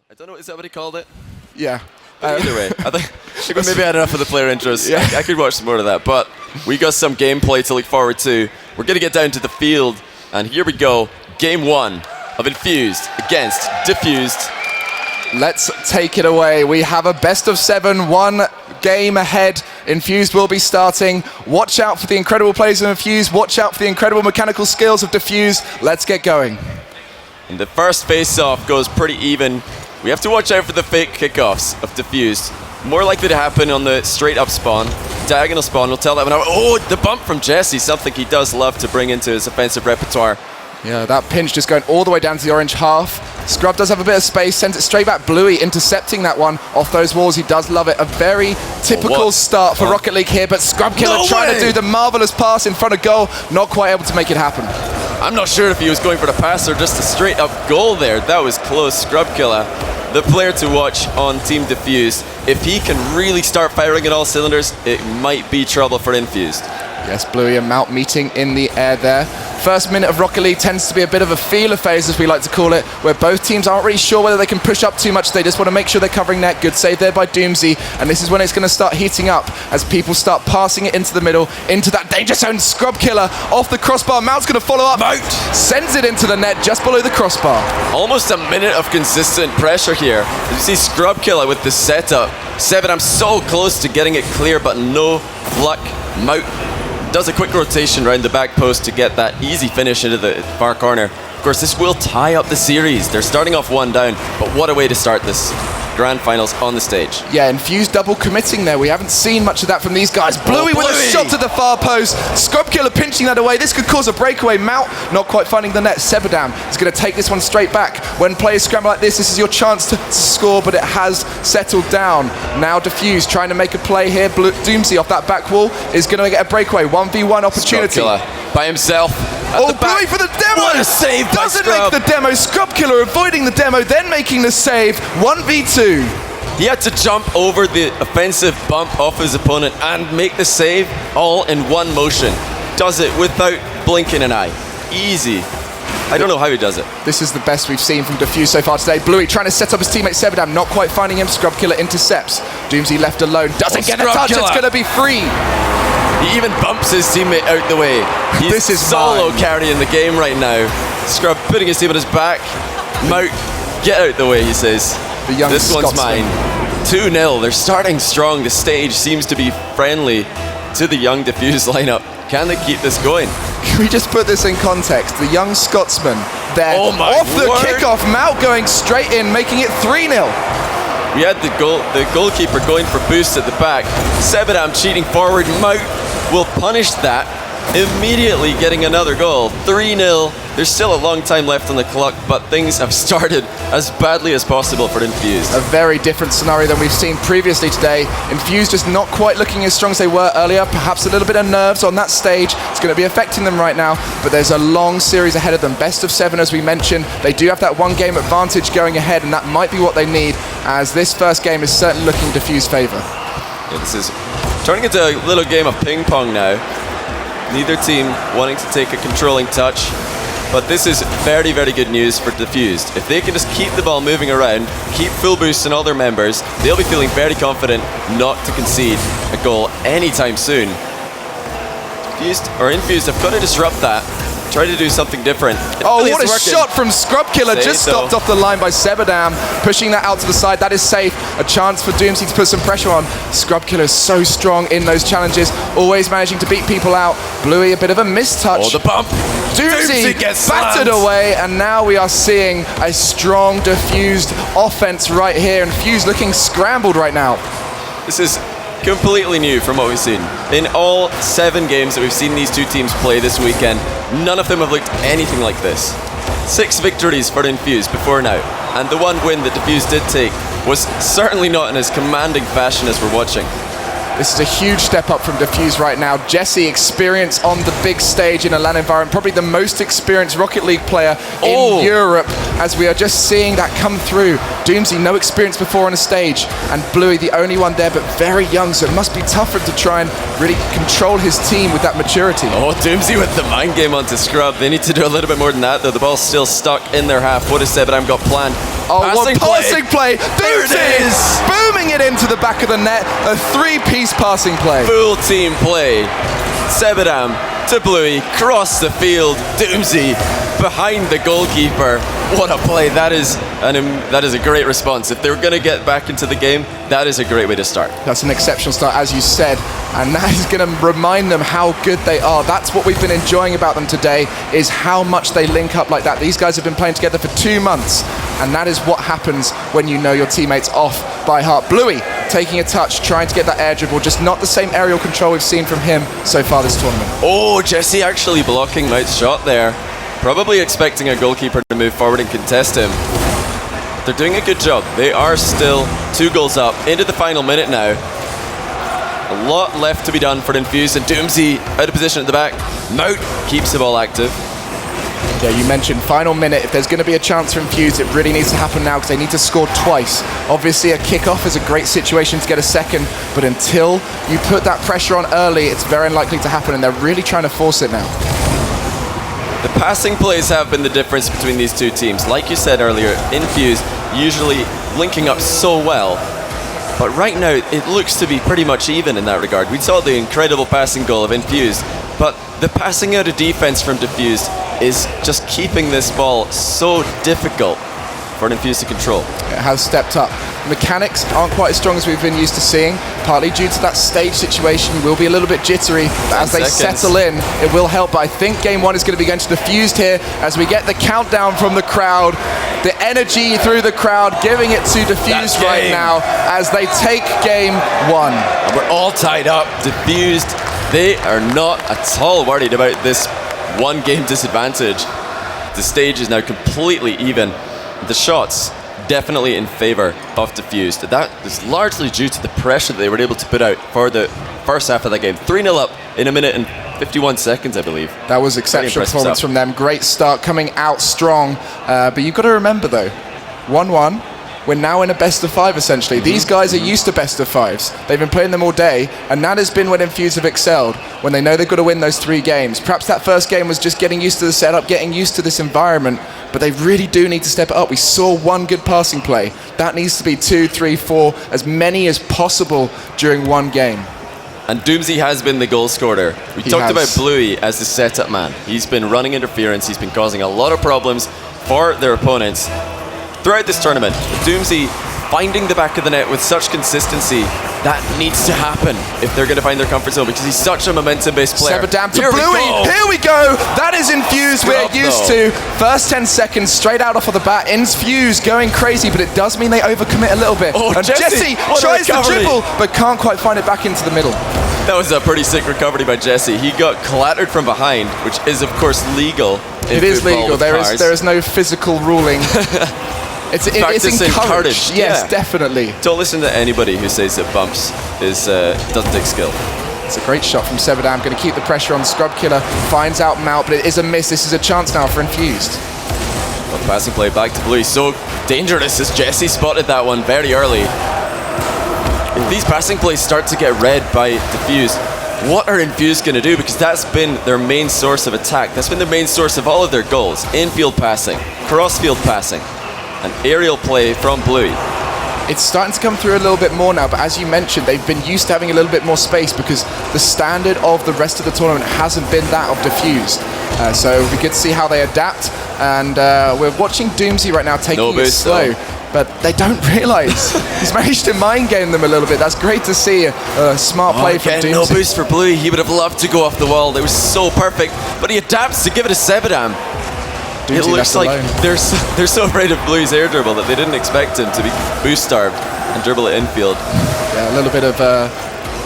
I don't know, is that what he called it? Yeah. Either way, I think maybe I had enough of the player intros. Yeah. I could watch some more of that, but we got some gameplay to look forward to. We're going to get down to the field, and here we go. Game 1 of Infused against Defused. Let's take it away. We have a best of 7, 1 game ahead. Infused will be starting. Watch out for the incredible plays of Infused. Watch out for the incredible mechanical skills of Defused. Let's get going. And the first face-off goes pretty even. We have to watch out for the fake kickoffs of Defused. More likely to happen on the straight-up spawn. Diagonal spawn, we'll tell that one out. Oh, the bump from Jessie, something he does love to bring into his offensive repertoire. Yeah, that pinch just going all the way down to the orange half. Scrub does have a bit of space, sends it straight back. Bluey intercepting that one off those walls. He does love it. A very typical start for Rocket League here, but Scrub Killa trying to do the marvelous pass in front of goal, not quite able to make it happen. I'm not sure if he was going for the pass or just a straight up goal there. That was close. Scrub Killa, the player to watch on Team Defused. If he can really start firing at all cylinders, it might be trouble for Infused. Yes, Bluey and Mout meeting in the air there. First minute of Rocket League tends to be a bit of a feeler phase, as we like to call it, where both teams aren't really sure whether they can push up too much. They just want to make sure they're covering net. Good save there by Doomsee. And this is when it's going to start heating up as people start passing it into the middle, into that danger zone. Scrub Killa off the crossbar. Mout's going to follow up. Mout sends it into the net just below the crossbar. Almost a minute of consistent pressure here. As you see Scrub Killa with the setup. Sebadam so close to getting it clear, but no luck. Mout does a quick rotation around the back post to get that easy finish into the far corner. Of course, this will tie up the series. They're starting off 1 down, but what a way to start this grand finals on the stage. Yeah, Infused double committing there. We haven't seen much of that from these guys. Bluey with a shot to the far post. Scrub Killa pinching that away. This could cause a breakaway. Mout not quite finding the net. Sebadam is going to take this one straight back. When players scramble like this is your chance to score, but it has settled down. Now Defused trying to make a play here. Doomsee off that back wall is going to get a breakaway. 1v1 opportunity. Scrub Killa by himself. Bluey for the demo! What a save by Doesn't Scrub. make the demo. Scrub Killa avoiding the demo, then making the save. 1v2. He had to jump over the offensive bump off his opponent and make the save all in one motion. Does it without blinking an eye. Easy. I don't know how he does it. This is the best we've seen from Defused so far today. Bluey trying to set up his teammate Sebadam, not quite finding him. Scrub Killa intercepts. Doomsee left alone. Doesn't get a touch. It's going to be free. He even bumps his teammate out the way. He's this is solo carrying the game right now. Scrub putting his team on his back. Mout, get out the way, he says. The young this Scotsman. one's mine. 2-0. They're starting strong. The stage seems to be friendly to the young Defused lineup. Can they keep this going? Can we just put this in context? The young Scotsman there. Oh my off the word. kickoff. Mout going straight in, making it 3-0. We had the goalkeeper going for boost at the back. Sebadam cheating forward. Mout will punish that, immediately getting another goal. 3-0. There's still a long time left on the clock, but things have started as badly as possible for Infused. A very different scenario than we've seen previously today. Infused just not quite looking as strong as they were earlier. Perhaps a little bit of nerves on that stage. It's going to be affecting them right now, but there's a long series ahead of them. Best of 7, as we mentioned. They do have that 1 game advantage going ahead, and that might be what they need, as this first game is certainly looking Defused favour. Yeah, this is turning into a little game of ping pong now. Neither team wanting to take a controlling touch. But this is very, very good news for Defused. If they can just keep the ball moving around, keep full boost on all their members, they'll be feeling very confident not to concede a goal anytime soon. Infused have got to disrupt that. Try to do something different. Oh, what a shot from Scrub Killa. Just stopped off the line by Sebadam. Pushing that out to the side. That is safe. A chance for Doomsee to put some pressure on. Scrub Killa is so strong in those challenges. Always managing to beat people out. Bluey, a bit of a mistouch. Oh, the bump. Doomsee gets battered away. And now we are seeing a strong Defused offense right here. And Infused looking scrambled right now. This is completely new from what we've seen. In all 7 games that we've seen these two teams play this weekend, none of them have looked anything like this. 6 victories for Infused before now, and the 1 win that Defused did take was certainly not in as commanding fashion as we're watching. This is a huge step up from Defused right now. Jessie, experience on the big stage in a LAN environment, probably the most experienced Rocket League player in Europe, as we are just seeing that come through. Doomsee, no experience before on a stage, and Bluey, the only one there, but very young, so it must be tougher to try and really control his team with that maturity. Oh, Doomsee with the mind game onto Scrub. They need to do a little bit more than that, though. The ball's still stuck in their half. What has Sebadam got planned? Oh, what passing play! Doomsee booming it into the back of the net. A three-piece passing play. Full team play. Sebadam to Bluey, cross the field. Doomsee behind the goalkeeper. What a play. That is a great response. If they're going to get back into the game, that is a great way to start. That's an exceptional start, as you said, and that is going to remind them how good they are. That's what we've been enjoying about them today, is how much they link up like that. These guys have been playing together for 2 months, and that is what happens when you know your teammates off by heart. Bluey taking a touch, trying to get that air dribble, just not the same aerial control we've seen from him so far this tournament. Oh, Jessie actually blocking Mout's shot there. Probably expecting a goalkeeper to move forward and contest him. But they're doing a good job. They are still 2 goals up into the final minute now. A lot left to be done for Infused, and Doomsee out of position at the back. Mout keeps the ball active. Yeah, you mentioned final minute. If there's going to be a chance for Infused, it really needs to happen now because they need to score twice. Obviously, a kickoff is a great situation to get a second, but until you put that pressure on early, it's very unlikely to happen, and they're really trying to force it now. The passing plays have been the difference between these two teams. Like you said earlier, Infused usually linking up so well, but right now it looks to be pretty much even in that regard. We saw the incredible passing goal of Infused, but the passing out of defense from Defused is just keeping this ball so difficult for an Infused to control. It has stepped up. Mechanics aren't quite as strong as we've been used to seeing, partly due to that stage situation. Will be a little bit jittery, but as they settle in, it will help. But I think game 1 is going to be going to Defused here as we get the countdown from the crowd. The energy through the crowd, giving it to Defused right now as they take game 1. And we're all tied up. Defused, they are not at all worried about this 1 game disadvantage. The stage is now completely even. The shots definitely in favor of Defused. That is largely due to the pressure that they were able to put out for the first half of the game. 3-0 up in 1 minute and 51 seconds, I believe. That was exceptional performance from them. Great start, coming out strong. But you've got to remember, though, 1-1. We're now in a best of 5, essentially. These guys are used to best of 5s. They've been playing them all day, and that has been when Infused have excelled, when they know they've got to win those 3 games. Perhaps that first game was just getting used to the setup, getting used to this environment, but they really do need to step it up. We saw 1 good passing play. That needs to be 2, 3, 4, as many as possible during 1 game. And Doomsee has been the goal scorer. We talked about Bluey as the setup man. He's been running interference. He's been causing a lot of problems for their opponents throughout this tournament. Doomsee finding the back of the net with such consistency, that needs to happen if they're going to find their comfort zone, because he's such a momentum-based player. Sebadam to Bluey. Here we go. That is Infused we're used to. First 10 seconds straight out off of the bat. Infused going crazy, but it does mean they overcommit a little bit. Oh, and Jessie tries the dribble, but can't quite find it back into the middle. That was a pretty sick recovery by Jessie. He got clattered from behind, which is of course legal. It is legal. There is no physical ruling. It's encouraged. Yes, definitely. Don't listen to anybody who says that bumps doesn't take skill. It's a great shot from Sebadam. Going to keep the pressure on Scrub Killa. Finds out Mout, but it is a miss. This is a chance now for Infused. Well, the passing play back to Bluey. So dangerous as Jessie spotted that one very early. If these passing plays start to get read by Defused, what are Infused going to do? Because that's been their main source of attack. That's been their main source of all of their goals. Infield passing, cross-field passing, and aerial play from Bluey. It's starting to come through a little bit more now, but as you mentioned, they've been used to having a little bit more space because the standard of the rest of the tournament hasn't been that of Defused. So it'll be good to see how they adapt. And we're watching Doomsee right now taking it slow. But they don't realise. He's managed to mind game them a little bit. That's great to see. A smart play from Doomsee. No boost for Bluey. He would have loved to go off the wall. It was so perfect. But he adapts to give it to Sebadam. It looks like they're so afraid of Bluey's air dribble that they didn't expect him to be boost starved and dribble it infield. Yeah, a little bit of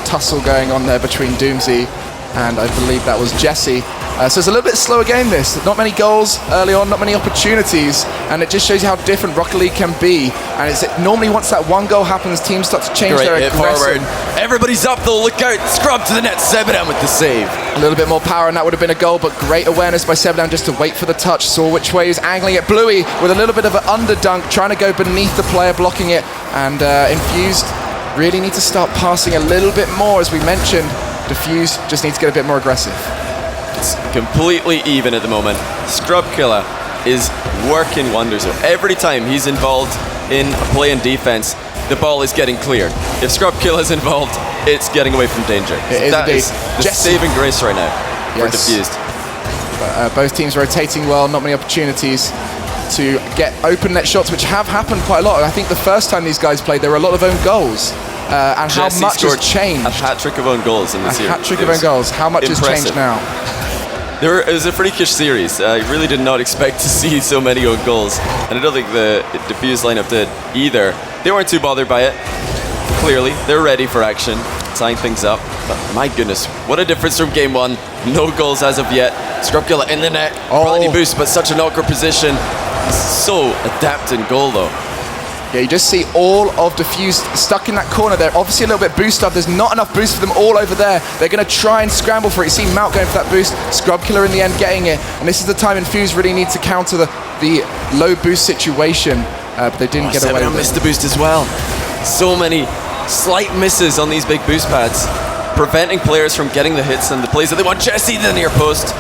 tussle going on there between Doomsee and I believe that was Jessie. So it's a little bit slower game this. Not many goals early on, not many opportunities, and it just shows you how different Rocket League can be. And it's normally once that one goal happens, teams start to change their aggression. Everybody's up though, look out, scrub to the net, Sebadam with the save. A little bit more power and that would have been a goal, but great awareness by Sebadam just to wait for the touch, saw which way he was angling it. Bluey with a little bit of an underdunk, trying to go beneath the player, blocking it, and Infused really need to start passing a little bit more, as we mentioned. Defused just needs to get a bit more aggressive. It's completely even at the moment. Scrub Killa is working wonders. So every time he's involved in a play in defense, the ball is getting cleared. If Scrub Killa is involved, it's getting away from danger. That is the saving grace right now for Defused. Both teams rotating well, not many opportunities to get open net shots, which have happened quite a lot. I think the first time these guys played, there were a lot of own goals. And Jessie how much has changed. A hat-trick of own goals in this series. A hat-trick of own goals. How much has changed now? It was a freakish series. I really did not expect to see so many own goals. And I don't think the Defused lineup did either. They weren't too bothered by it. Clearly, they're ready for action, tying things up. But my goodness, what a difference from game one. No goals as of yet. Scrub Killa in the net. Quality boost, but such an awkward position. So adept in goal though. Yeah, you just see all of Defused stuck in that corner there. Obviously a little bit boost up. There's not enough boost for them all over there. They're going to try and scramble for it. You see Mout going for that boost. Scrub Killa in the end getting it. And this is the time Infused really needs to counter the low boost situation. But they didn't get away with it. Missed the boost as well. So many slight misses on these big boost pads, preventing players from getting the hits and the plays that they want. Jessie, the near post.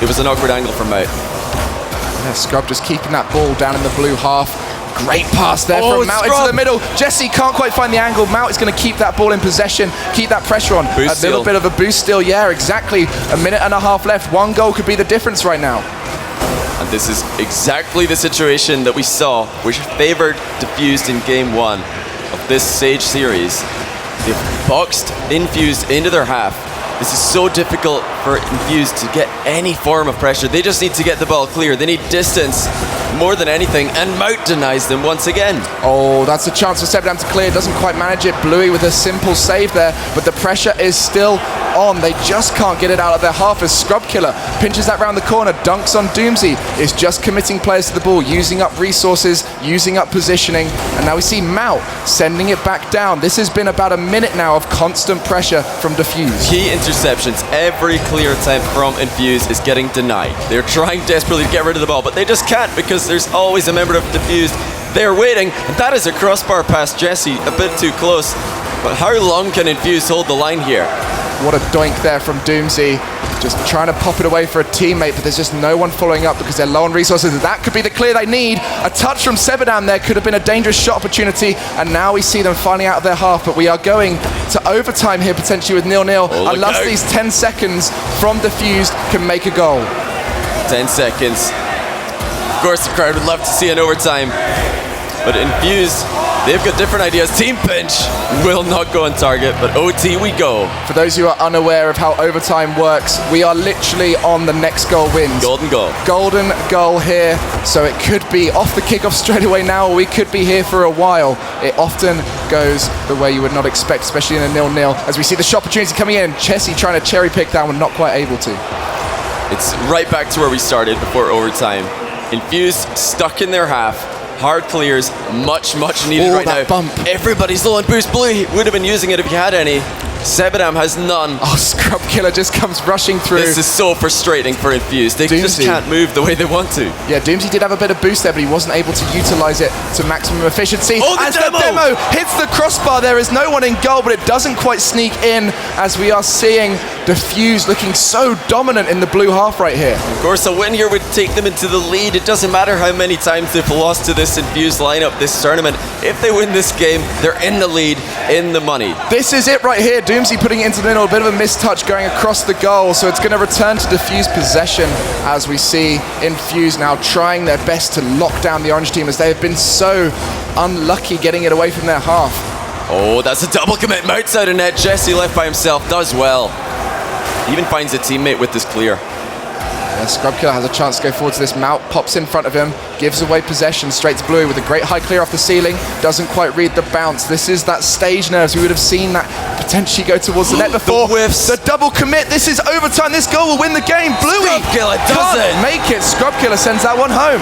It was an awkward angle from Mout. Yeah, Scrub just keeping that ball down in the blue half. Great pass there from Mout into the middle. Jessie can't quite find the angle. Mout is going to keep that ball in possession, keep that pressure on. Boost a little bit of a boost still, yeah, exactly. A minute and a half left. One goal could be the difference right now. And this is exactly the situation that we saw, which favored Defused in game one of this Sage series. They've boxed Infused into their half. This is so difficult for Infused to get any form of pressure. They just need to get the ball clear. They need distance more than anything, and Mout denies them once again. Oh, that's a chance for Sebadam to clear. Doesn't quite manage it. Bluey with a simple save there, but the pressure is still on. They just can't get it out of their half as Scrub Killa pinches that round the corner, dunks on Doomsee. Is just committing players to the ball, using up resources, using up positioning, and now we see Mout sending it back down. This has been about a minute now of constant pressure from Defused. Key interceptions. Every clear attempt from Infused is getting denied. They're trying desperately to get rid of the ball, but they just can't because there's always a member of Defused. They're waiting, and that is a crossbar past Jessie, a bit too close. But how long can Infused hold the line here? What a doink there from Doomsee. Just trying to pop it away for a teammate, but there's just no one following up because they're low on resources. That could be the clear they need. A touch from Sebadam there could have been a dangerous shot opportunity, and now we see them finally out of their half, but we are going to overtime here potentially with 0-0. Unless these 10 seconds from Defused can make a goal. 10 seconds. Of course the crowd would love to see an overtime, but Infused, they've got different ideas. Team pinch will not go on target, but OT we go. For those who are unaware of how overtime works, we are literally on the next goal wins. Golden goal. Golden goal here, so it could be off the kickoff straight away now, or we could be here for a while. It often goes the way you would not expect, especially in a 0-0. As we see the shot opportunity coming in, Jessie trying to cherry pick that one, not quite able to. It's right back to where we started before overtime. Infused stuck in their half. Hard clears, much needed right now. Bump. Everybody's low on boost. Bluey would have been using it if he had any. Sebadam has none. Oh, Scrub Killa just comes rushing through. This is so frustrating for Infused. They just can't move the way they want to. Yeah, Doomsee did have a bit of boost there, but he wasn't able to utilize it to maximum efficiency. Oh, the demo hits the crossbar. There is no one in goal, but it doesn't quite sneak in, as we are seeing Defused looking so dominant in the blue half right here. Of course, a win here would take them into the lead. It doesn't matter how many times they've lost to this Infused lineup this tournament. If they win this game, they're in the lead, in the money. This is it right here. Doomsee putting it into the middle, a bit of a mistouch going across the goal, so it's going to return to Defused possession as we see Infused now trying their best to lock down the orange team as they have been so unlucky getting it away from their half. Oh, that's a double commit. Mout's out of net. Jessie left by himself, does well. Even finds a teammate with this clear. Yeah, Scrub Killa has a chance to go forward to this. Mout pops in front of him, gives away possession straight to Bluey with a great high clear off the ceiling. Doesn't quite read the bounce. This is that stage nerves. We would have seen that potentially go towards the net before. The double commit. This is overtime. This goal will win the game. Bluey Scrub Killa can't make it. Scrub Killa sends that one home.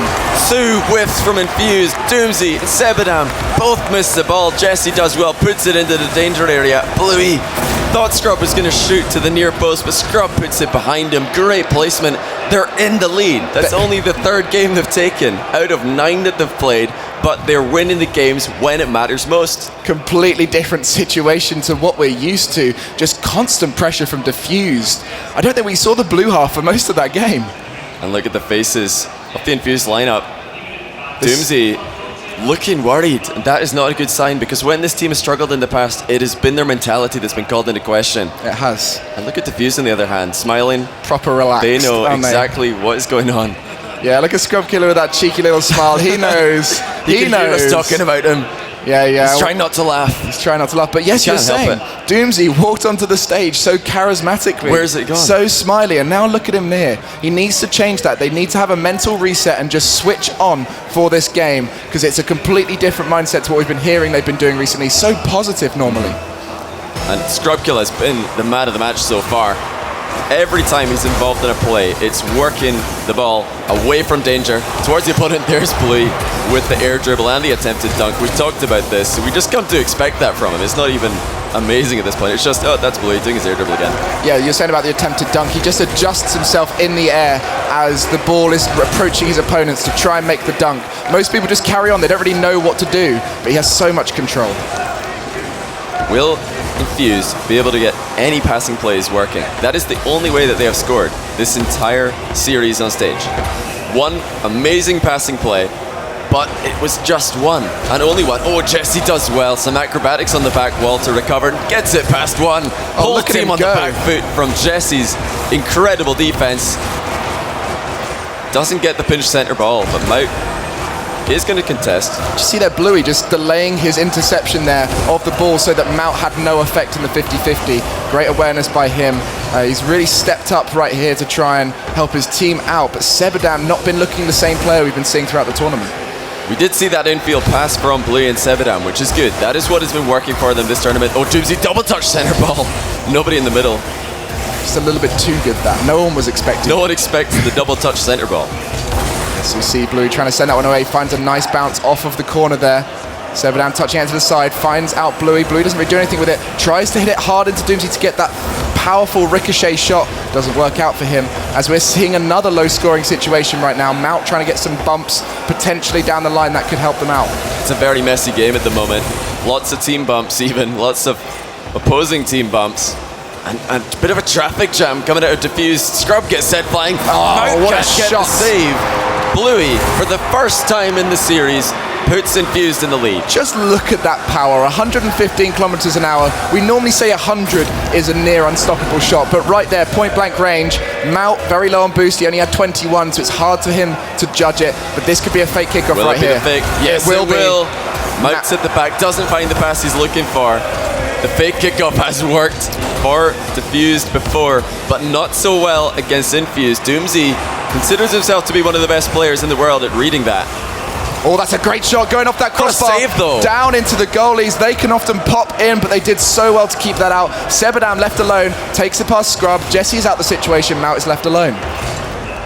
2 whiffs from Infused. Doomsee and Sebadam both miss the ball. Jessie does well, puts it into the danger area. Bluey thought Scrub was going to shoot to the near post, but Scrub puts it behind him. Great placement. They're in the lead. That's only the 3rd game they've taken out of 9 that they've played, but they're winning the games when it matters most. Completely different situation to what we're used to. Just constant pressure from Defused. I don't think we saw the blue half for most of that game. And look at the faces of the Infused lineup. Doomsee looking worried. That is not a good sign, because when this team has struggled in the past, it has been their mentality that's been called into question. It has. And look at Defused on the other hand, smiling. Proper relaxed. They know exactly what is going on. Yeah, look at Scrub Killa with that cheeky little smile. He knows. he knows. He's talking about him. Yeah. He's trying not to laugh. But yes, you're saying, Doomsee walked onto the stage so charismatically. Where's it gone? So smiley, and now look at him here. He needs to change that. They need to have a mental reset and just switch on for this game, because it's a completely different mindset to what we've been hearing they've been doing recently. So positive normally. And Scrub Killa has been the man of the match so far. Every time he's involved in a play, it's working the ball away from danger towards the opponent. There's Bluey with the air dribble and the attempted dunk. We've talked about this, so we just come to expect that from him. It's not even amazing at this point. It's just, oh, that's Bluey doing his air dribble again. Yeah, you're saying about the attempted dunk. He just adjusts himself in the air as the ball is approaching his opponents to try and make the dunk. Most people just carry on. They don't really know what to do, but he has so much control. Will Infused be able to get any passing plays working? That is the only way that they have scored this entire series on stage. One amazing passing play, but it was just one, and only one. Oh, Jessie does well. Some acrobatics on the back wall to recover. Gets it past one. Whole team on the back foot from Jessie's incredible defense. Doesn't get the pinch center ball, but Mout is going to contest. Did you see that Bluey just delaying his interception there of the ball so that Mout had no effect in the 50-50. Great awareness by him. He's really stepped up right here to try and help his team out, but Sebadam not been looking the same player we've been seeing throughout the tournament. We did see that infield pass from Bluey and Sebadam, which is good. That is what has been working for them this tournament. Oh, Doomsee double touch center ball. Nobody in the middle. Just a little bit too good, that. No one was expecting. No one expected the double touch center ball. So you see Bluey trying to send that one away, finds a nice bounce off of the corner there. Sebadam touching it to the side, finds out Bluey. Bluey doesn't really do anything with it. Tries to hit it hard into Doomsee to get that powerful ricochet shot. Doesn't work out for him, as we're seeing another low-scoring situation right now. Mout trying to get some bumps potentially down the line that could help them out. It's a very messy game at the moment. Lots of team bumps even, lots of opposing team bumps. And a bit of a traffic jam coming out of Defused. Scrub gets set flying. Oh, what a shot. Save. Bluey, for the first time in the series, puts Infused in the lead. Just look at that power, 115 kilometers an hour. We normally say 100 is a near unstoppable shot, but right there, point blank range. Mout, very low on boost, he only had 21, so it's hard for him to judge it, but this could be a fake kickoff right here. Will it be a fake? Yes, it will. Mout's at the back, doesn't find the pass he's looking for. The fake kickoff has worked for Defused before, but not so well against Infused. Doomsee considers himself to be one of the best players in the world at reading that. Oh, that's a great shot going off that crossbar. What a save, though. Down into the goalies. They can often pop in, but they did so well to keep that out. Sebadam left alone, takes it past Scrub. Jessie's out the situation. Mout is left alone.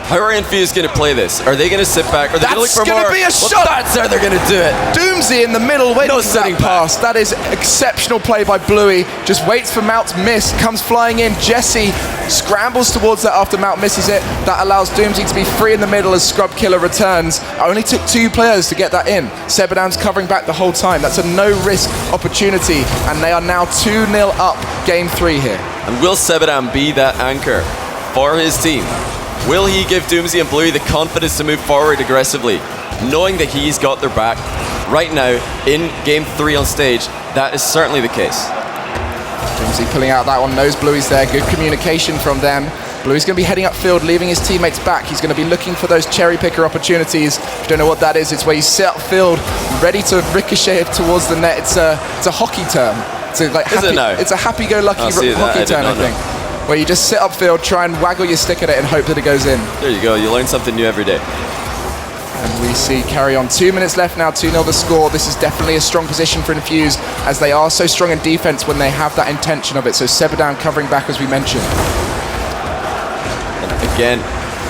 How are Infused going to play this? Are they going to sit back? Are they going to look for more? That's going to be a shot! That's how they're going to do it. Doomsee in the middle, waiting for that pass. That is exceptional play by Bluey. Just waits for Mout to miss, comes flying in. Jessie scrambles towards that after Mout misses it. That allows Doomsee to be free in the middle as Scrub Killa returns. Only took 2 players to get that in. Sebadam's covering back the whole time. That's a no-risk opportunity, and they are now 2-0 up game 3 here. And will Sebadam be that anchor for his team? Will he give Doomsee and Bluey the confidence to move forward aggressively, knowing that he's got their back? Right now, in Game 3 on stage, that is certainly the case. Doomsee pulling out that one, knows Bluey's there, good communication from them. Bluey's going to be heading upfield, leaving his teammates back. He's going to be looking for those cherry picker opportunities. If you don't know what that is, it's where you sit upfield, ready to ricochet it towards the net. It's a hockey term. It's a, like, is it now? It's a happy-go-lucky hockey term, I think. where you just sit upfield, try and waggle your stick at it and hope that it goes in. There you go. You learn something new every day. And we see carry on. 2 minutes left now, 2-0 the score. This is definitely a strong position for Infused, as they are so strong in defense when they have that intention of it. So Sebadam covering back, as we mentioned. And again,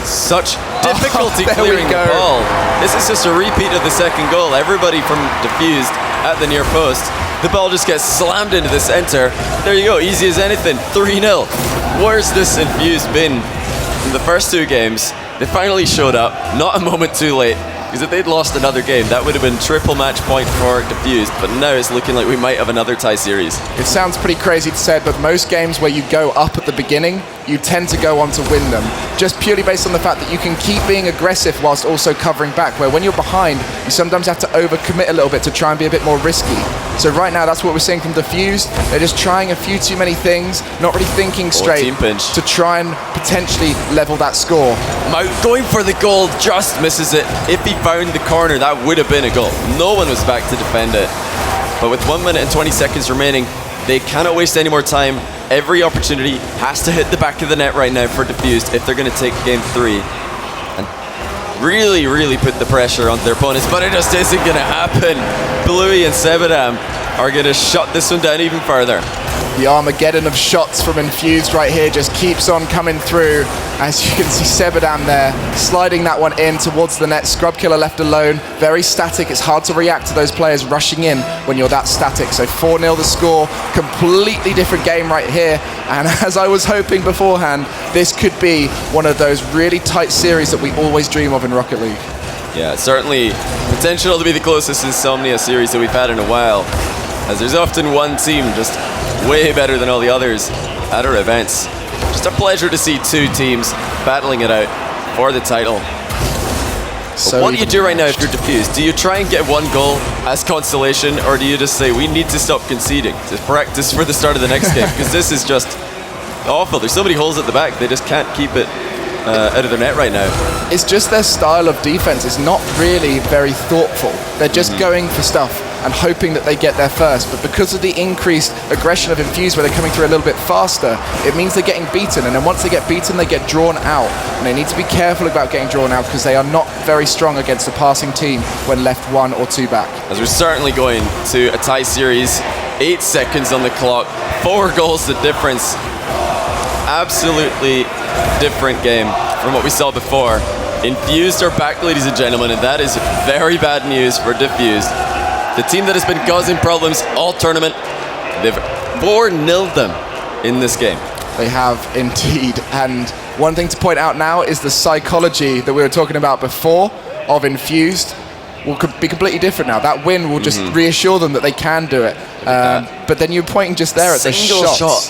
such difficulty clearing the ball. This is just a repeat of the second goal. Everybody from Defused at the near post. The ball just gets slammed into the center. There you go, easy as anything, 3-0. Where's this Infused been in the first 2 games? They finally showed up, not a moment too late, because if they'd lost another game, that would have been triple match point for Defused, but now it's looking like we might have another tie series. It sounds pretty crazy to say, but most games where you go up at the beginning, you tend to go on to win them, just purely based on the fact that you can keep being aggressive whilst also covering back, where when you're behind, you sometimes have to overcommit a little bit to try and be a bit more risky. So right now, that's what we're seeing from Defused. They're just trying a few too many things, not really thinking straight team pinch to try and potentially level that score. Mout going for the goal, just misses it. If he found the corner, that would have been a goal. No one was back to defend it. But with 1 minute and 20 seconds remaining, they cannot waste any more time. Every opportunity has to hit the back of the net right now for Defused if they're going to take game 3 and really put the pressure on their opponents, but it just isn't going to happen. Bluey and Sebadam are going to shut this one down even further. The Armageddon of shots from Infused right here just keeps on coming through. As you can see, Sebadam there sliding that one in towards the net. Scrub Killa left alone, very static. It's hard to react to those players rushing in when you're that static. So 4-0 the score, completely different game right here. And as I was hoping beforehand, this could be one of those really tight series that we always dream of in Rocket League. Yeah, certainly potential to be the closest Insomnia series that we've had in a while, as there's often one team just way better than all the others at our events. Just a pleasure to see 2 teams battling it out for the title. So what do you do right now if you're Defused? Do you try and get 1 goal as consolation, or do you just say, we need to stop conceding to practice for the start of the next game? Because this is just awful. There's so many holes at the back, they just can't keep it out of their net right now. It's just their style of defense is not really very thoughtful. They're just going for stuff and hoping that they get there first, but because of the increased aggression of Infused, where they're coming through a little bit faster, it means they're getting beaten, and then once they get beaten, they get drawn out, and they need to be careful about getting drawn out because they are not very strong against a passing team when left 1 or 2 back. As we're certainly going to a tie series, 8 seconds on the clock, 4 goals the difference. Absolutely different game from what we saw before. Infused are back, ladies and gentlemen, and that is very bad news for Defused. The team that has been causing problems all tournament, they've 4-0'd them in this game. They have indeed. And one thing to point out now is the psychology that we were talking about before of Infused will be completely different now. That win will just reassure them that they can do it. But then you're pointing just there at the shots. Shot.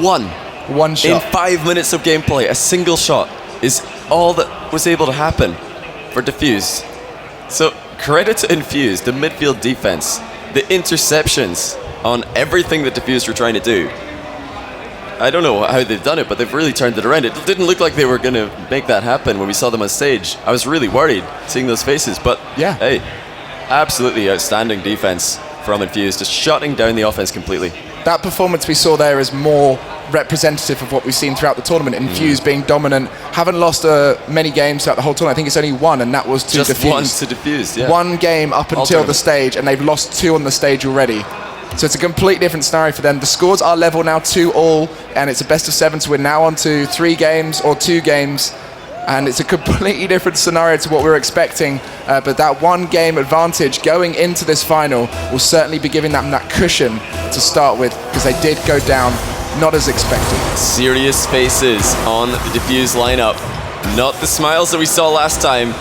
One shot. In 5 minutes of gameplay, a single shot is all that was able to happen for Defused. So credit to Infused, the midfield defense, the interceptions on everything that Defused were trying to do. I don't know how they've done it, but they've really turned it around. It didn't look like they were going to make that happen when we saw them on stage. I was really worried seeing those faces, but yeah, hey, absolutely outstanding defense from Infused, just shutting down the offense completely. That performance we saw there is more representative of what we've seen throughout the tournament. Infused being dominant, haven't lost many games throughout the whole tournament. I think it's only 1, and that was to just Defused. 1 to Defused, yeah. 1 game up until the stage, and they've lost 2 on the stage already. So it's a completely different scenario for them. The scores are level now, 2-all, and it's a best of 7, so we're now on to 3 games or 2 games. And it's a completely different scenario to what we were expecting. But that 1 game advantage going into this final will certainly be giving them that cushion to start with, because they did go down not as expected. Serious faces on the Defused lineup. Not the smiles that we saw last time.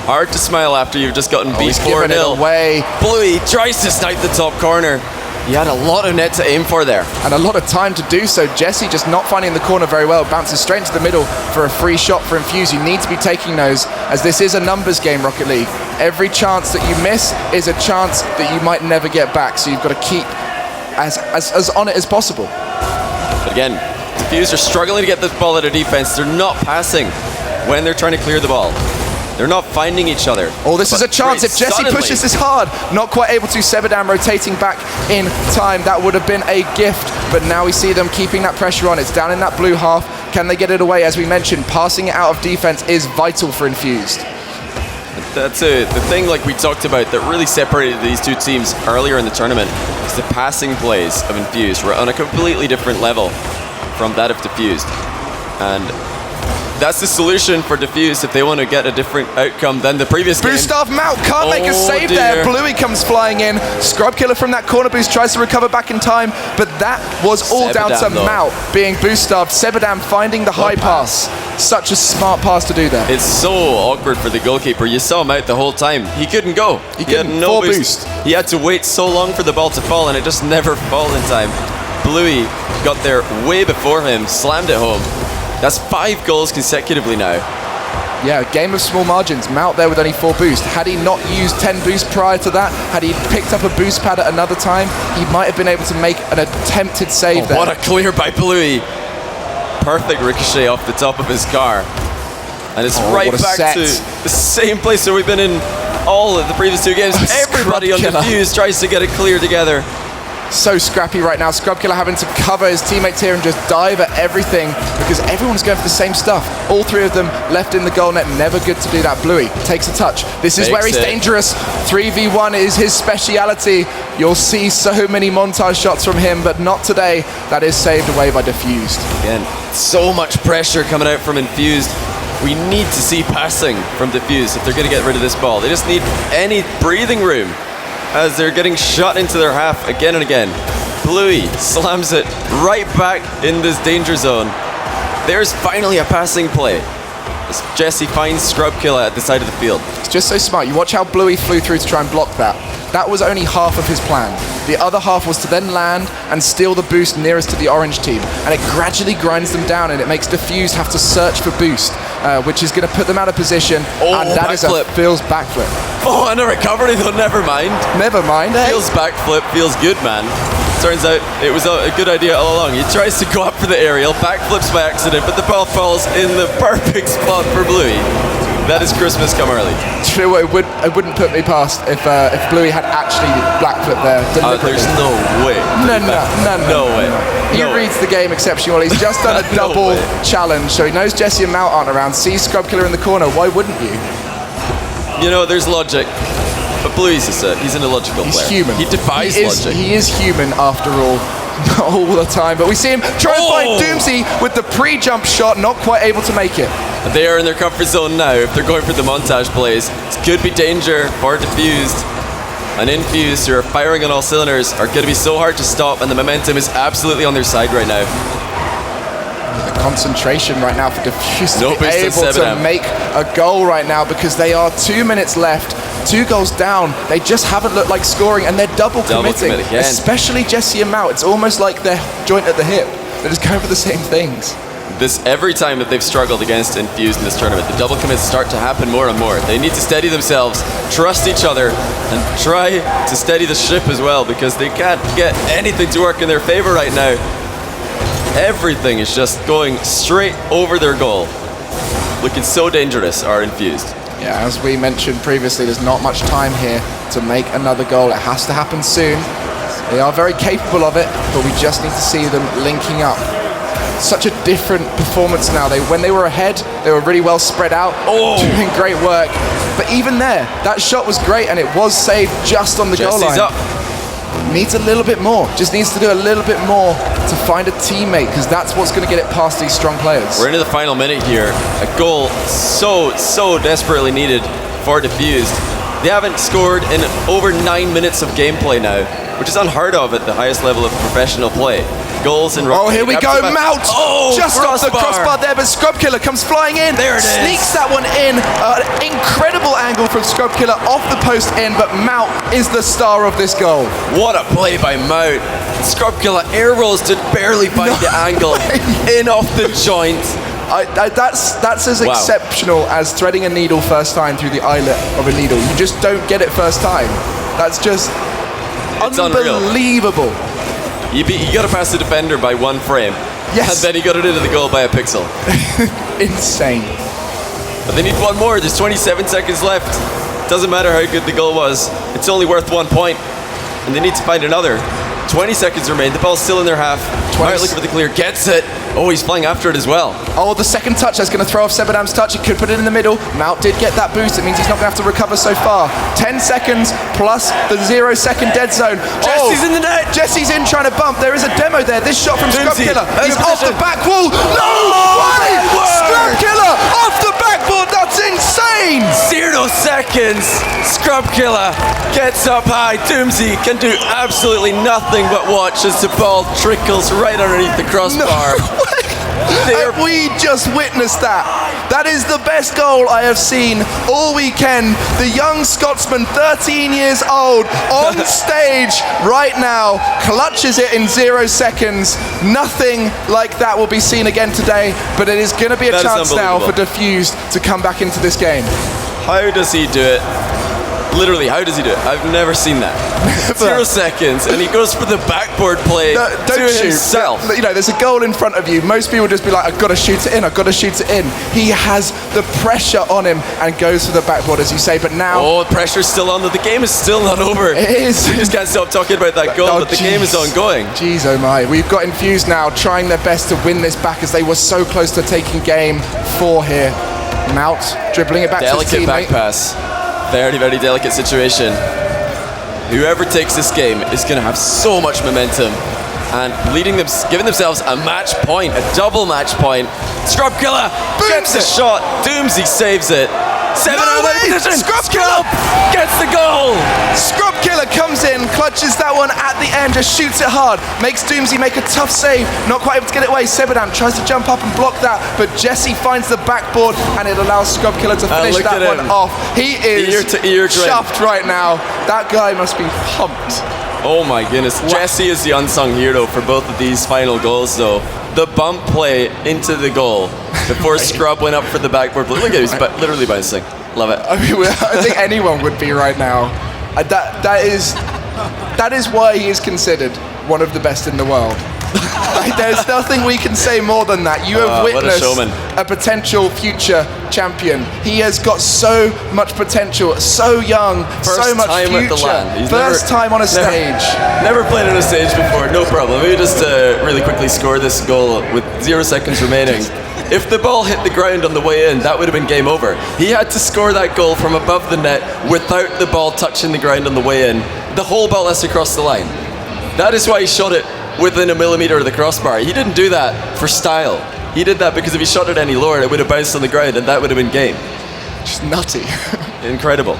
Hard to smile after you've just gotten beat 4-0. Bluey tries to snipe the top corner. He had a lot of net to aim for there. And a lot of time to do so. Jessie just not finding the corner very well. Bounces straight into the middle for a free shot for Infused. You need to be taking those, as this is a numbers game, Rocket League. Every chance that you miss is a chance that you might never get back. So you've got to keep as on it as possible. But again, Defused are struggling to get the ball out of defense. They're not passing when they're trying to clear the ball. They're not finding each other. Oh, this is a chance. If Jessie suddenly pushes this hard, not quite able to. Sebadam rotating back in time. That would have been a gift, but now we see them keeping that pressure on. It's down in that blue half. Can they get it away? As we mentioned, passing it out of defense is vital for Infused. That's the thing, like we talked about, that really separated these two teams earlier in the tournament is the passing plays of Infused were on a completely different level from that of Defused. And that's the solution for Defused if they want to get a different outcome than the previous game. Boost off Mout, can't make a save there. Bluey comes flying in. Scrub Killa from that corner boost tries to recover back in time, but that was all down to Mout being boost starved. Sebadam finding the high pass. Such a smart pass to do there. It's so awkward for the goalkeeper. You saw him out the whole time. He couldn't go. He had no boost. He had to wait so long for the ball to fall, and it just never fall in time. Bluey got there way before him, slammed it home. That's 5 goals consecutively now. Yeah, game of small margins. Mout there with only 4 boost. Had he not used 10 boost prior to that, had he picked up a boost pad at another time, he might have been able to make an attempted save there. What a clear by Bluey. Perfect ricochet off the top of his car. And it's right back to the same place that we've been in all of the previous 2 games. Everybody on Defused tries to get it clear together. So scrappy right now. Scrub Killa having to cover his teammates here and just dive at everything because everyone's going for the same stuff. All 3 of them left in the goal net. Never good to do that. Bluey takes a touch. This is where he's dangerous. 3v1 is his speciality. You'll see so many montage shots from him, but not today. That is saved away by Defused. Again, so much pressure coming out from Infused. We need to see passing from Defused if they're going to get rid of this ball. They just need any breathing room as they're getting shot into their half again and again. Bluey slams it right back in this danger zone. There's finally a passing play as Jessie finds Scrub Killa at the side of the field. It's just so smart. You watch how Bluey flew through to try and block that. That was only half of his plan. The other half was to then land and steal the boost nearest to the orange team. And it gradually grinds them down and it makes Defused have to search for boost, which is going to put them out of position. And that is a Phil's backflip. Oh, and a recovery though, never mind. Never mind, eh? Phil's backflip feels good, man. Turns out it was a good idea all along. He tries to go up for the aerial, backflips by accident, but the ball falls in the perfect spot for Bluey. That is Christmas come early. True, it wouldn't put me past if Bluey had actually backflipped there deliberately. There's no way. No way. He reads the game exceptionally well. He's just done a double challenge, so he knows Jessie and Mout aren't around. Sees Scrub Killa in the corner. Why wouldn't you? You know, there's logic. But Bluey's he's an illogical player. He's human. He defies logic. He is human after all. Not all the time, but we see him try to find Doomsee with the pre-jump shot, not quite able to make it. They are in their comfort zone now if they're going for the montage plays. It could be danger for Defused. And Infused, who are firing on all cylinders, are going to be so hard to stop, and the momentum is absolutely on their side right now. The concentration right now for Defused to be able to make a goal right now because they are 2 minutes left. 2 goals down. They just haven't looked like scoring, and they're double committing. Especially Jessie and Mout. It's almost like they're joint at the hip. They're just going for the same things. Every time that they've struggled against Infused in this tournament, the double commits start to happen more and more. They need to steady themselves, trust each other, and try to steady the ship as well, because they can't get anything to work in their favor right now. Everything is just going straight over their goal. Looking so dangerous, are Infused. Yeah, as we mentioned previously, there's not much time here to make another goal. It has to happen soon. They are very capable of it, but we just need to see them linking up. Such a different performance now. When they were ahead, they were really well spread out, doing great work. But even there, that shot was great, and it was saved just on the goal line. Up. Needs a little bit more. Just needs to do a little bit more to find a teammate, because that's what's going to get it past these strong players. We're into the final minute here. A goal so desperately needed for Defused. They haven't scored in over 9 minutes of gameplay now, which is unheard of at the highest level of professional play. Goals in Oh, here we go, Mout! Just off the crossbar there, but Scrub Killa comes flying in. There it is. Sneaks that one in. Incredible angle from Scrub Killa off the post in, but Mout is the star of this goal. What a play by Mout. Scrub Killa air rolls to barely find the angle. In off the joint. That's as exceptional as threading a needle first time through the eyelet of a needle. You just don't get it first time. That's just unbelievable. You got to pass the defender by 1 frame. Yes. And then you got it into the goal by a pixel. Insane. But they need one more. There's 27 seconds left. Doesn't matter how good the goal was. It's only worth 1 point. And they need to find another. 20 seconds remain. The ball's still in their half. Mout looking for the clear. Gets it. Oh, he's flying after it as well. Oh, the second touch. That's going to throw off Sebadam's touch. He could put it in the middle. Mout did get that boost. It means he's not going to have to recover so far. 10 seconds plus the 0-second dead zone. Jesse's in the net. Jesse's in trying to bump. There is a demo there. This shot from Scrub Doomsee. Killa. He's off the back wall. No way! Scrub Killa off the backboard. That's insane. 0 seconds. Scrub Killa gets up high. Doomsee can do absolutely nothing but watch as the ball trickles right underneath the crossbar. And we just witnessed that. That is the best goal I have seen all weekend. The young Scotsman, 13 years old, on stage right now, clutches it in 0 seconds. Nothing like that will be seen again today, but it is going to be a chance now for Defused to come back into this game. How does he do it? Literally, how does he do it? I've never seen that. 0 seconds, and he goes for the backboard play to himself. You know, there's a goal in front of you. Most people just be like, I've got to shoot it in, I've got to shoot it in. He has the pressure on him and goes for the backboard, as you say, but now... Oh, the pressure's still on. The game is still not over. It is. I just can't stop talking about that goal, but the game is ongoing. Jeez, oh my. We've got Infused now trying their best to win this back as they were so close to taking game 4 here. Mout dribbling it back to his teammate. Delicate back pass. Very, very delicate situation. Whoever takes this game is going to have so much momentum and giving themselves a match point, a double match point. Scrub Killa gets the shot. Doomsee saves it. Scrub Killa gets the goal. Scrub Killa comes in, clutches that one at the end, just shoots it hard, makes Doomsee make a tough save, not quite able to get it away. Sebadam tries to jump up and block that, but Jessie finds the backboard and it allows Scrub Killa to finish that one off. He is ear to ear chuffed right now. That guy must be pumped. Oh my goodness. Wow. Jessie is the unsung hero for both of these final goals though. The bump play into the goal before Scrub went up for the backboard. Look at him, he's literally bouncing. Love it. I mean, I think anyone would be right now. That is why he is considered one of the best in the world. There's nothing we can say more than that. You have witnessed a potential future champion. He has got so much potential, so young, so much future. First time on a stage. Never played on a stage before, no problem. Maybe just really quickly score this goal with 0 seconds remaining. If the ball hit the ground on the way in, that would have been game over. He had to score that goal from above the net without the ball touching the ground on the way in. The whole ball has to cross the line. That is why he shot it within a millimeter of the crossbar. He didn't do that for style. He did that because if he shot it any lower, it would have bounced on the ground and that would have been game. Just nutty. Incredible.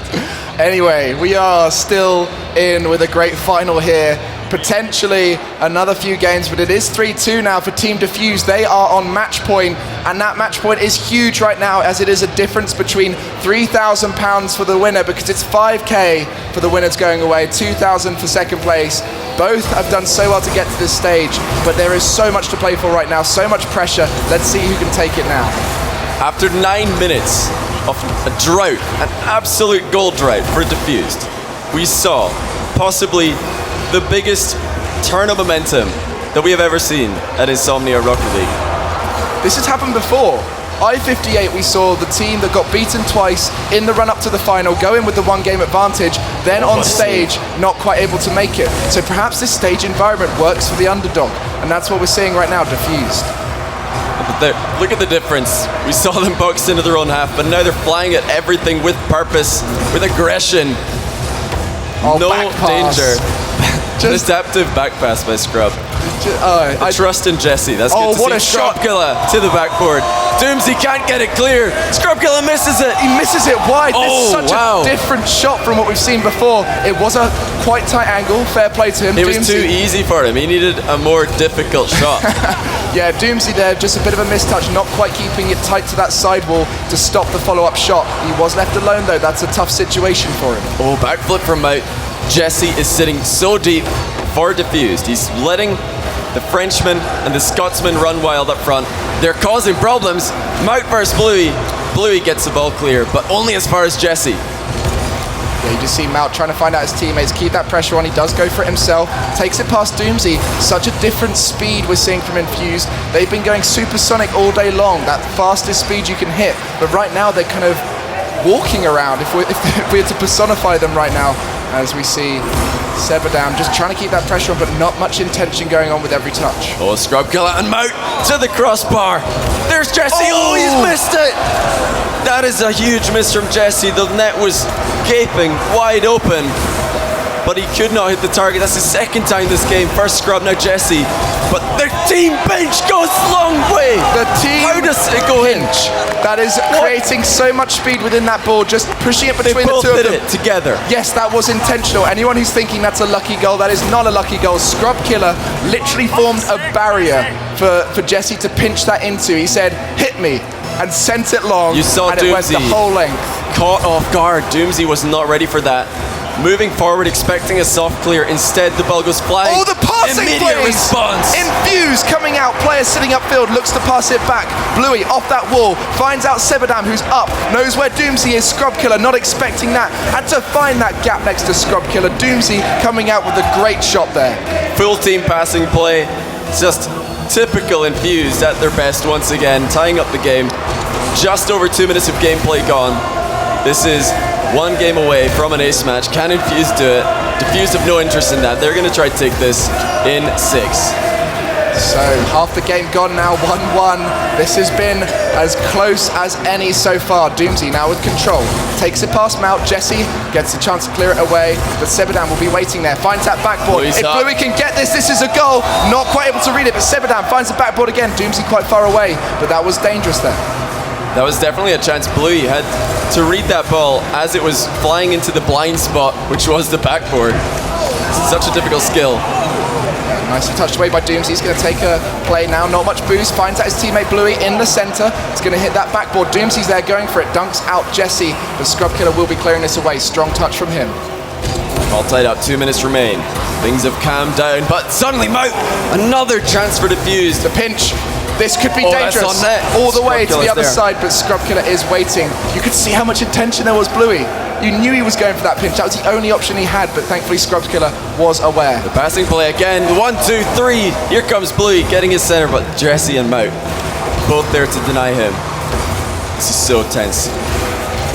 Anyway, we are still in with a great final here. Potentially another few games, but it is 3-2 now for Team Defused. They are on match point, and that match point is huge right now as it is a difference between £3,000 for the winner because it's 5k for the winners going away, 2,000 for second place. Both have done so well to get to this stage, but there is so much to play for right now, so much pressure. Let's see who can take it now. After 9 minutes of a drought, an absolute goal drought for Defused, we saw possibly the biggest turn of momentum that we have ever seen at Insomnia Rocket League. This has happened before. I-58, we saw the team that got beaten twice in the run-up to the final go in with the 1-game advantage, then on stage, not quite able to make it. So perhaps this stage environment works for the underdog, and that's what we're seeing right now, Defused. Look at the difference. We saw them boxed into their own half, but now they're flying at everything with purpose, with aggression. No danger. Just adaptive back pass by Scrub. I trust in Jessie. That's good to what see. a shot. Scrub Killa to the backboard. Doomsee can't get it clear. Scrub Killa misses it. He misses it wide. Oh, this is such a different shot from what we've seen before. It was a quite tight angle. Fair play to him. It was too easy for him. He needed a more difficult shot. Yeah, Doomsee there, just a bit of a mistouch, not quite keeping it tight to that sidewall to stop the follow-up shot. He was left alone though. That's a tough situation for him. Oh, backflip from Mout. Jessie is sitting so deep for Defused. He's letting the Frenchman and the Scotsman run wild up front. They're causing problems. Mout versus Bluey. Bluey gets the ball clear, but only as far as Jessie. Yeah, you just see Mout trying to find out his teammates, keep that pressure on. He does go for it himself, takes it past Doomsee. Such a different speed we're seeing from Infused. They've been going supersonic all day long, that fastest speed you can hit. But right now they're kind of walking around, if we had to personify them right now, as we see Sebadam just trying to keep that pressure on, but not much intention going on with every touch. Oh, Scrub Killa and Mout to the crossbar. There's Jessie. Oh, he's missed it. That is a huge miss from Jessie. The net was gaping wide open, but he could not hit the target. That's the second time this game. First Scrub, now Jessie. But the team bench goes long way. The team How does it go in? That is creating so much speed within that ball, just pushing it between the two of them. They both did it together. Yes, that was intentional. Anyone who's thinking that's a lucky goal, that is not a lucky goal. Scrub Killa literally formed a barrier for Jessie to pinch that into. He said, hit me, and sent it long. You saw and Doomsee it went the whole length. Caught off guard. Doomsee was not ready for that. Moving forward, expecting a soft clear. Instead, the ball goes flying. Oh, the passing Immediate plays! response. Infused coming out. Player sitting upfield looks to pass it back. Bluey off that wall. Finds out Sebadam, who's up. Knows where Doomsee is. Scrub Killa not expecting that. Had to find that gap next to Scrub Killa. Doomsee coming out with a great shot there. Full team passing play. Just typical Infused at their best once again. Tying up the game. Just over 2 minutes of gameplay gone. This is one game away from an ace match. Can Infused do it? Defused have no interest in that. They're going to try to take this in 6. So half the game gone now, 1-1. This has been as close as any so far. Doomsee now with control. Takes it past Mout. Jessie gets a chance to clear it away, but Sebadam will be waiting there. Finds that backboard. If Bluey can get this, this is a goal. Not quite able to read it, but Sebadam finds the backboard again. Doomsee quite far away, but that was dangerous there. That was definitely a chance. Bluey had to read that ball as it was flying into the blind spot, which was the backboard. Such a difficult skill. Nicely touched away by Doomsee. He's going to take a play now. Not much boost. Finds out his teammate Bluey in the center. He's going to hit that backboard. Doomsee's there going for it. Dunks out Jessie. But Scrub Killa will be clearing this away. Strong touch from him. All tied up. 2 minutes remain. Things have calmed down, but suddenly Mout, another chance for Defused. The pinch. This could be dangerous. dangerous. All the way to the other side, but Scrub Killa is waiting. You could see how much intention there was, Bluey. You knew he was going for that pinch. That was the only option he had, but thankfully Scrub Killa was aware. The passing play again. 1, 2, 3. Here comes Bluey getting his center, but Jessie and Mout both there to deny him. This is so tense.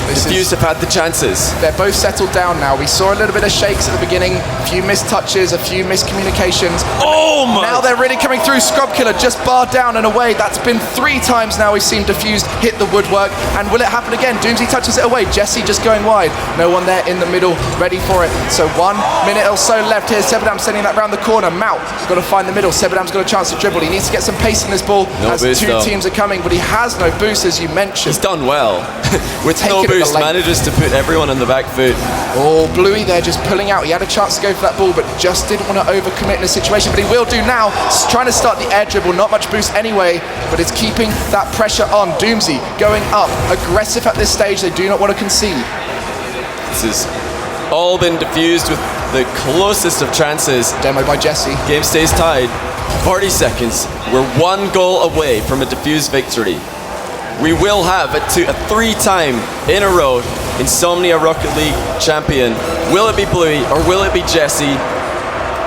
Defused have had the chances. They're both settled down now. We saw a little bit of shakes at the beginning, a few missed touches, a few miscommunications. Oh my! Now they're really coming through. Scrub Killa just barred down and away. That's been 3 times now we've seen Defused hit the woodwork. And will it happen again? Doomsee touches it away. Jessie just going wide. No one there in the middle, ready for it. So 1 minute or so left here. Sebadam sending that round the corner. Mout got to find the middle. Sebadam's got a chance to dribble. He needs to get some pace in this ball as 2 teams are coming, but he has no boost, as you mentioned. He's done well. With no boost, manages to put everyone on the back foot. Oh, Bluey there just pulling out. He had a chance to go for that ball, but just didn't want to overcommit in the situation. But he will do now. He's trying to start the air dribble. Not much boost anyway, but it's keeping that pressure on. Doomsee going up. Aggressive at this stage. They do not want to concede. This has all been Defused with the closest of chances. Demo by Jessie. Game stays tied. 40 seconds. We're 1 goal away from a Defused victory. We will have a 3-time in a row Insomnia Rocket League champion. Will it be Bluey or will it be Jessie?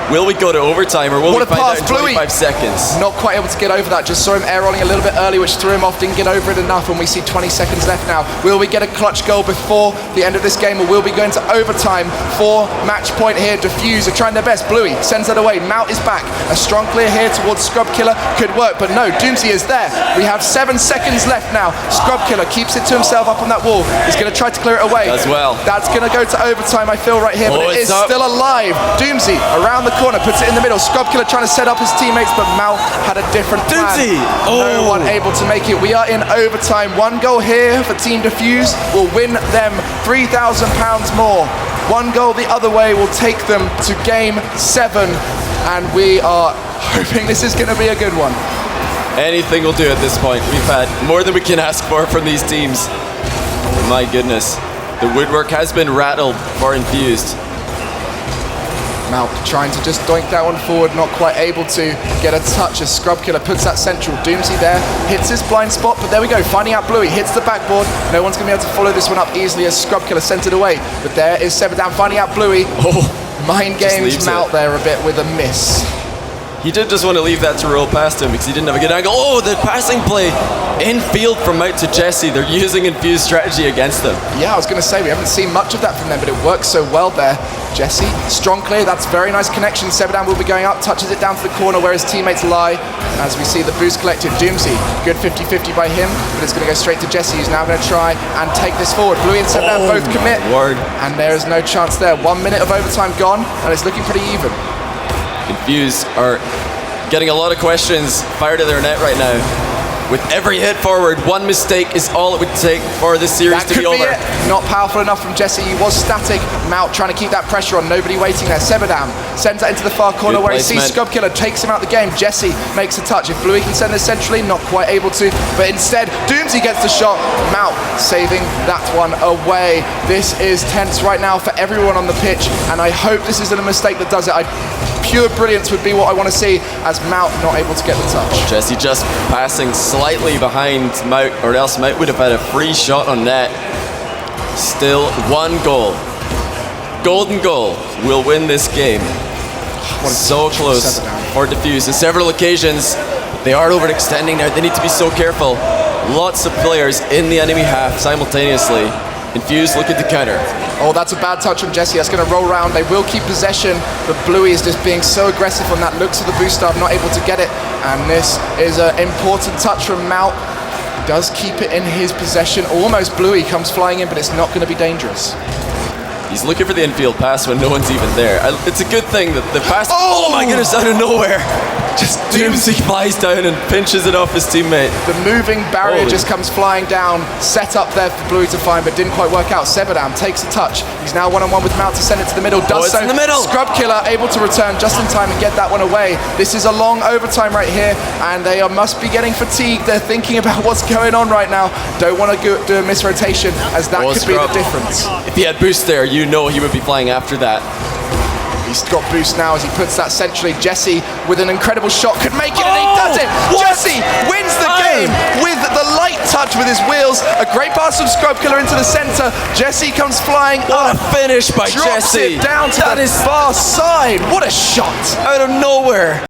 Will we go to overtime or will we find out in 25 seconds? Not quite able to get over that. Just saw him air rolling a little bit early, which threw him off. Didn't get over it enough, and we see 20 seconds left now. Will we get a clutch goal before the end of this game, or will we go into overtime for match point here? Defused are trying their best. Bluey sends that away. Mout is back. A strong clear here towards Scrub Killa could work, but no, Doomsee is there. We have 7 seconds left now. Scrub Killa keeps it to himself up on that wall. He's going to try to clear it away. As well. That's going to go to overtime, I feel, right here, but it is still alive. Doomsee around the corner, puts it in the middle. Scrub Killa trying to set up his teammates, but Mout had a different plan. Doomsee! No one able to make it. We are in overtime. 1 goal here for Team Defused will win them £3,000 more. 1 goal the other way will take them to game 7, and we are hoping this is going to be a good one. Anything will do at this point. We've had more than we can ask for from these teams. My goodness. The woodwork has been rattled for Infused. Mout trying to just doink that one forward, not quite able to get a touch as Scrub Killa puts that central. Doomsee there, hits his blind spot, but there we go, finding out Bluey, hits the backboard. No one's going to be able to follow this one up easily as Scrub Killa sent it away. But there is Sebadam finding out Bluey. Mind games Mout there a bit with a miss. He did just want to leave that to roll past him because he didn't have a good angle. Oh, the passing play in field from Mout to Jessie. They're using Infused strategy against them. Yeah, I was going to say, we haven't seen much of that from them, but it works so well there. Jessie, strong clear, that's very nice connection. Sebadam will be going up, touches it down to the corner where his teammates lie. As we see the boost collected, Doomsee, good 50-50 by him, but it's going to go straight to Jessie, who's now going to try and take this forward. Bluey and Sebadam both commit, and there is no chance there. 1 minute of overtime gone, and it's looking pretty even. Infused are getting a lot of questions fired at their net right now. With every hit forward, one mistake is all it would take for this series to be over. It. Not powerful enough from Jessie. He was static. Mout trying to keep that pressure on. Nobody waiting there. Sebadam sends that into the far corner where he sees Scrub Killa, takes him out the game. Jessie makes a touch. If Bluey can send this centrally, not quite able to. But instead, Doomsee gets the shot. Mout saving that one away. This is tense right now for everyone on the pitch, and I hope this isn't a mistake that does it. Pure brilliance would be what I want to see, as Mout not able to get the touch. Jessie just passing slightly behind Mout, or else Mout would have had a free shot on net. Still one goal. Golden goal will win this game. So close for Defused. On several occasions, they are overextending now. They need to be so careful. Lots of players in the enemy half simultaneously. Infused looking to counter. Oh, that's a bad touch from Jessie. That's going to roll around. They will keep possession, but Bluey is just being so aggressive on that. Looks at the boost up, not able to get it. And this is an important touch from Mout. Does keep it in his possession. Almost Bluey comes flying in, but it's not going to be dangerous. He's looking for the infield pass when no one's even there. It's a good thing that the pass... Oh my goodness, out of nowhere! Just Doomsee flies down and pinches it off his teammate. The moving barrier just comes flying down, set up there for Bluey to find, but didn't quite work out. Sebadam takes a touch. He's now one-on-one with Mout to send it to the middle. Does so. In the middle. Scrub Killa able to return just in time and get that one away. This is a long overtime right here, and they must be getting fatigued. They're thinking about what's going on right now. Don't want to do a misrotation, as that could be the difference. If he had boost there, you know he would be flying after that. He's got boost now as he puts that centrally. Jessie with an incredible shot could make it, and he does it! What? Jessie wins the game with the light touch with his wheels. A great pass from Scrub Killa into the center. Jessie comes flying up. What a finish by Jessie! Jessie! Down to the far side. What a shot! Out of nowhere.